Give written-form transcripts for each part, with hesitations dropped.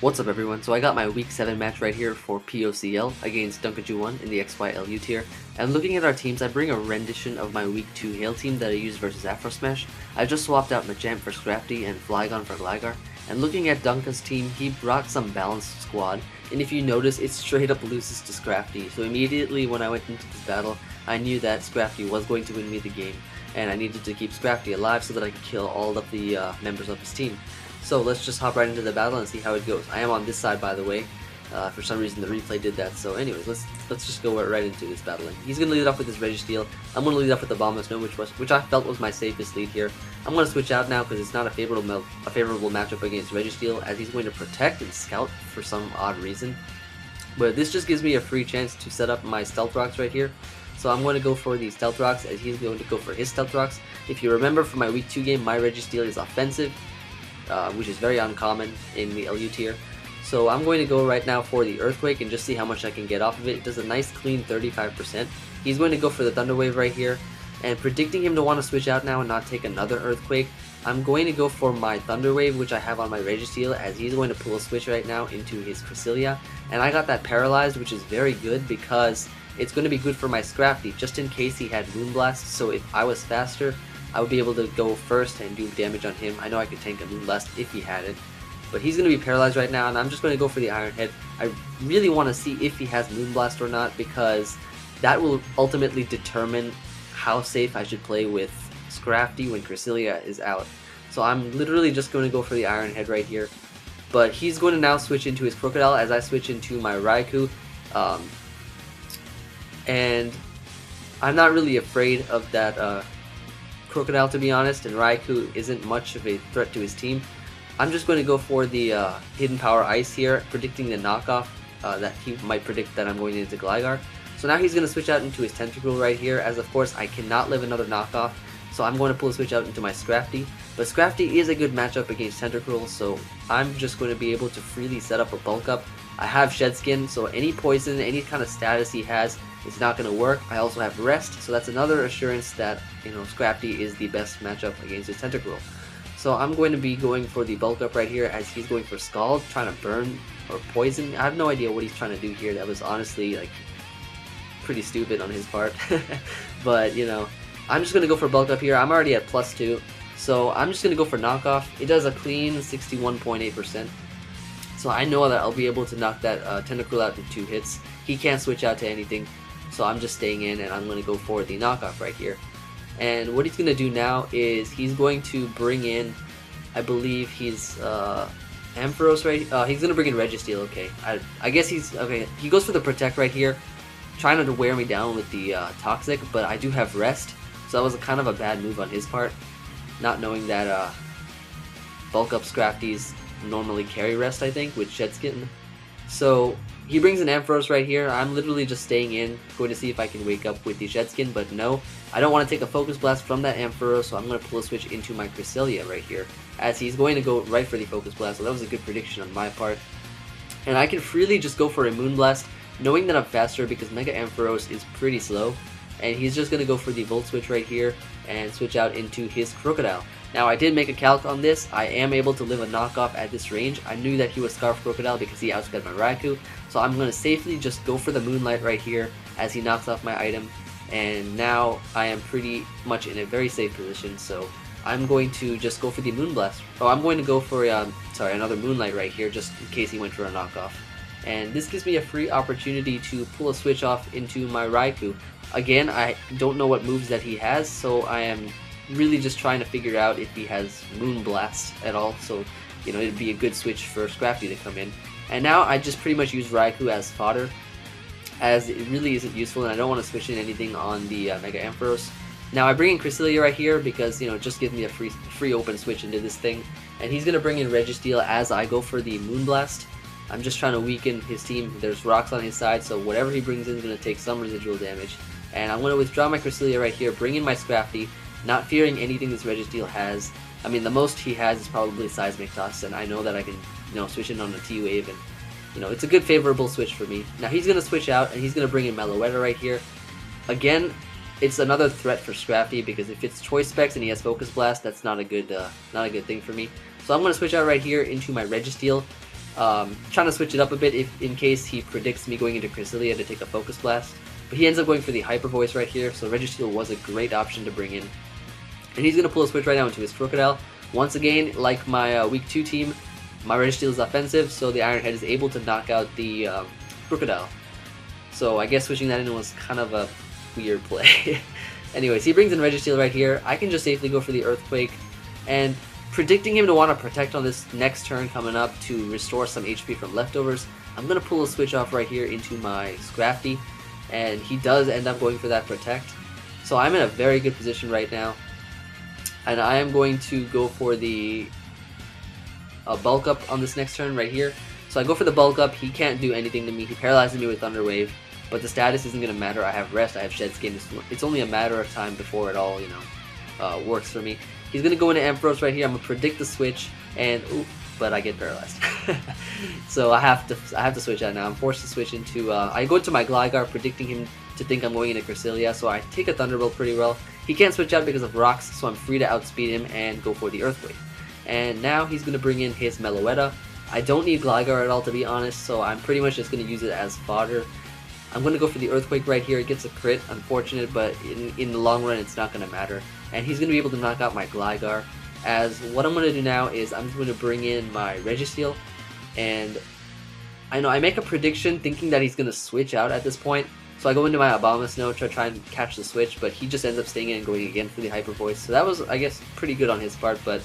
What's up everyone? So I got my week 7 match right here for POCL against Duncajuwon in the XYLU tier. And looking at our teams, I bring a rendition of my week 2 Hail team that I used versus Afro Smash. I just swapped out Majamp for Scrafty and Flygon for Gligar. And looking at Dunca's team, he brought some balanced squad. And if you notice, it straight up loses to Scrafty. So immediately when I went into this battle, I knew that Scrafty was going to win me the game. And I needed to keep Scrafty alive so that I could kill all of the members of his team. So let's just hop right into the battle and see how it goes. I am on this side, by the way. For some reason the replay did that. So anyways, let's just go right into this battle. And he's gonna lead off with his Registeel. I'm gonna lead off with the Bombless Snow, which I felt was my safest lead here. I'm gonna switch out now because it's not a favorable matchup against Registeel, as he's going to protect and scout for some odd reason. But this just gives me a free chance to set up my Stealth Rocks right here. So I'm going to go for the Stealth Rocks as he's going to go for his Stealth Rocks. If you remember from my week 2 game, my Registeel is offensive. Which is very uncommon in the LU tier. So I'm going to go right now for the Earthquake and just see how much I can get off of it. It does a nice clean 35%. He's going to go for the Thunder Wave right here, and predicting him to want to switch out now and not take another Earthquake, I'm going to go for my Thunder Wave, which I have on my Registeel, as he's going to pull a switch right now into his Cresselia. And I got that paralyzed, which is very good because it's going to be good for my Scrafty, just in case he had Moonblast. So if I was faster, I would be able to go first and do damage on him. I know I could tank a Moonblast if he had it. But he's going to be paralyzed right now, and I'm just going to go for the Iron Head. I really want to see if he has Moonblast or not, because that will ultimately determine how safe I should play with Scrafty when Cresselia is out. So I'm literally just going to go for the Iron Head right here. But he's going to now switch into his Crocodile as I switch into my Raikou. And I'm not really afraid of that Crocodile, to be honest, and Raikou isn't much of a threat to his team. I'm just going to go for the Hidden Power Ice here, predicting the knockoff that he might predict that I'm going into Gligar. So now he's going to switch out into his Tentacruel right here, as of course I cannot live another knockoff, so I'm going to pull a switch out into my Scrafty. But Scrafty is a good matchup against Tentacruel, so I'm just going to be able to freely set up a Bulk Up. I have Shed Skin, so any poison, any kind of status he has, it's not going to work. I also have Rest, so that's another assurance that, you know, Scrafty is the best matchup against his Tentacruel. So I'm going to be going for the Bulk Up right here, as he's going for Scald, trying to burn or poison. I have no idea what he's trying to do here. That was honestly like pretty stupid on his part. But you know, I'm just going to go for Bulk Up here. I'm already at +2, so I'm just going to go for Knockoff. It does a clean 61.8%. So I know that I'll be able to knock that Tentacruel out in 2 hits. He can't switch out to anything. So I'm just staying in, and I'm going to go for the Knockoff right here. And what he's going to do now is he's going to bring in, I believe he's Ampharos right. He's going to bring in Registeel. Okay, I guess he's okay. He goes for the Protect right here, trying to wear me down with the Toxic, but I do have Rest, so that was kind of a bad move on his part, not knowing that Bulk Up Scrafties normally carry Rest, I think, with Shed Skin. So he brings an Ampharos right here. I'm literally just staying in, going to see if I can wake up with the Shed Skin, but no. I don't want to take a Focus Blast from that Ampharos, so I'm going to pull a switch into my Cresselia right here, as he's going to go right for the Focus Blast, so that was a good prediction on my part. And I can freely just go for a Moonblast, knowing that I'm faster because Mega Ampharos is pretty slow, and he's just going to go for the Volt Switch right here and switch out into his Crocodile. Now, I did make a calc on this. I am able to live a knockoff at this range. I knew that he was Scarf Crocodile because he outspeed my Raikou, so I'm going to safely just go for the Moonlight right here as he knocks off my item. And now I am pretty much in a very safe position, so I'm going to just go for the Moonblast. Oh, I'm going to go for another Moonlight right here, just in case he went for a knockoff. And this gives me a free opportunity to pull a switch off into my Raikou. Again, I don't know what moves that he has, so I am really just trying to figure out if he has Moonblast at all, so you know, it'd be a good switch for Scrafty to come in. And now I just pretty much use Raikou as fodder, as it really isn't useful, and I don't want to switch in anything on the Mega Ampharos. Now I bring in Cresselia right here because, you know, it just gives me a free open switch into this thing, and he's gonna bring in Registeel as I go for the Moonblast. I'm just trying to weaken his team. There's rocks on his side, so whatever he brings in is gonna take some residual damage. And I'm gonna withdraw my Cresselia right here, bring in my Scrafty, not fearing anything this Registeel has. I mean, the most he has is probably Seismic Toss, and I know that I can, you know, switch in on the T-Wave, and you know, it's a good favorable switch for me. Now he's gonna switch out, and he's gonna bring in Meloetta right here. Again, it's another threat for Scrafty because if it's Choice Specs and he has Focus Blast, that's not a good thing for me. So I'm gonna switch out right here into my Registeel. Trying to switch it up a bit in case he predicts me going into Cresselia to take a Focus Blast. But he ends up going for the Hyper Voice right here, so Registeel was a great option to bring in. And he's going to pull a switch right now into his Crocodile. Once again, like my Week 2 team, my Registeel is offensive, so the Iron Head is able to knock out the Crocodile. So I guess switching that in was kind of a weird play. Anyways, he brings in Registeel right here. I can just safely go for the Earthquake, and predicting him to want to Protect on this next turn coming up to restore some HP from leftovers, I'm going to pull a switch off right here into my Scrafty, and he does end up going for that Protect. So I'm in a very good position right now, and I am going to go for the Bulk Up on this next turn right here. So I go for the Bulk Up, he can't do anything to me, he paralyzes me with Thunder Wave, but the status isn't going to matter. I have Rest, I have Shed Skin, it's only a matter of time before it all, works for me. He's going to go into Ampharos right here, I'm going to predict the switch, and but I get paralyzed. So I have to switch out now. I'm forced to switch into, I go into my Gligar, predicting him to think I'm going into Cresselia, so I take a Thunderbolt pretty well. He can't switch out because of rocks, so I'm free to outspeed him and go for the Earthquake. And now he's going to bring in his Meloetta. I don't need Gligar at all, to be honest, so I'm pretty much just going to use it as fodder. I'm going to go for the Earthquake right here. It gets a crit, unfortunate, but in the long run it's not going to matter. And he's going to be able to knock out my Gligar. As what I'm going to do now is I'm going to bring in my Registeel, and I know I make a prediction thinking that he's going to switch out at this point. So I go into my Abomasnow to try and catch the switch, but he just ends up staying in and going again for the Hyper Voice. So that was, I guess, pretty good on his part, but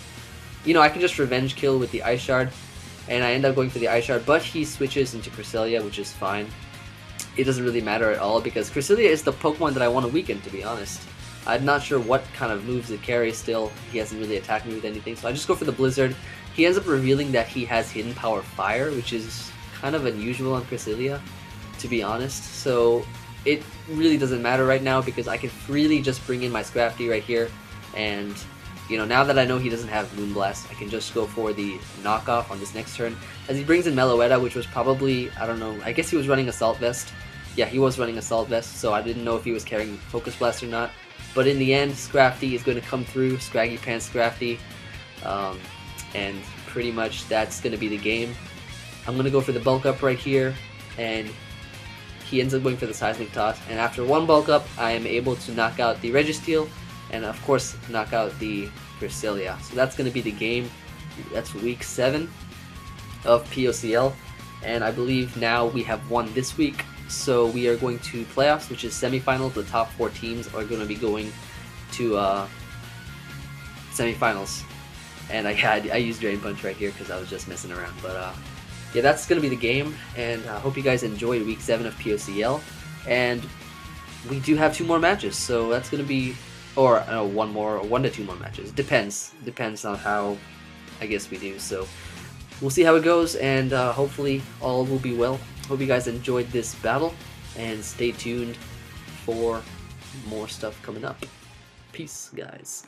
I can just Revenge Kill with the Ice Shard, and I end up going for the Ice Shard, but he switches into Cresselia, which is fine. It doesn't really matter at all because Cresselia is the Pokemon that I want to weaken, to be honest. I'm not sure what kind of moves it carries still. He hasn't really attacked me with anything, so I just go for the Blizzard. He ends up revealing that he has Hidden Power Fire, which is kind of unusual on Cresselia, to be honest. So it really doesn't matter right now because I can freely just bring in my Scrafty right here, and now that I know he doesn't have Moonblast, I can just go for the knockoff on this next turn. As he brings in Meloetta, which was probably, I don't know, I guess he was running Assault Vest. Yeah, he was running Assault Vest, so I didn't know if he was carrying Focus Blast or not. But in the end, Scrafty is going to come through, Scraggy Pants Scrafty, and pretty much that's going to be the game. I'm going to go for the Bulk Up right here, and he ends up going for the Seismic Toss, and after one Bulk Up, I am able to knock out the Registeel, and of course knock out the Cresselia. So that's going to be the game. That's week 7 of POCL, and I believe now we have won this week. So we are going to playoffs, which is semifinals. The top 4 teams are going to be going to semifinals. And I used Drain Punch right here because I was just messing around. But yeah, that's going to be the game, and I hope you guys enjoyed week 7 of POCL. And we do have 2 more matches, so that's going to be, or 1 to 2 more matches. Depends on how I guess we do. So we'll see how it goes, and hopefully all will be well. Hope you guys enjoyed this battle, and stay tuned for more stuff coming up. Peace, guys.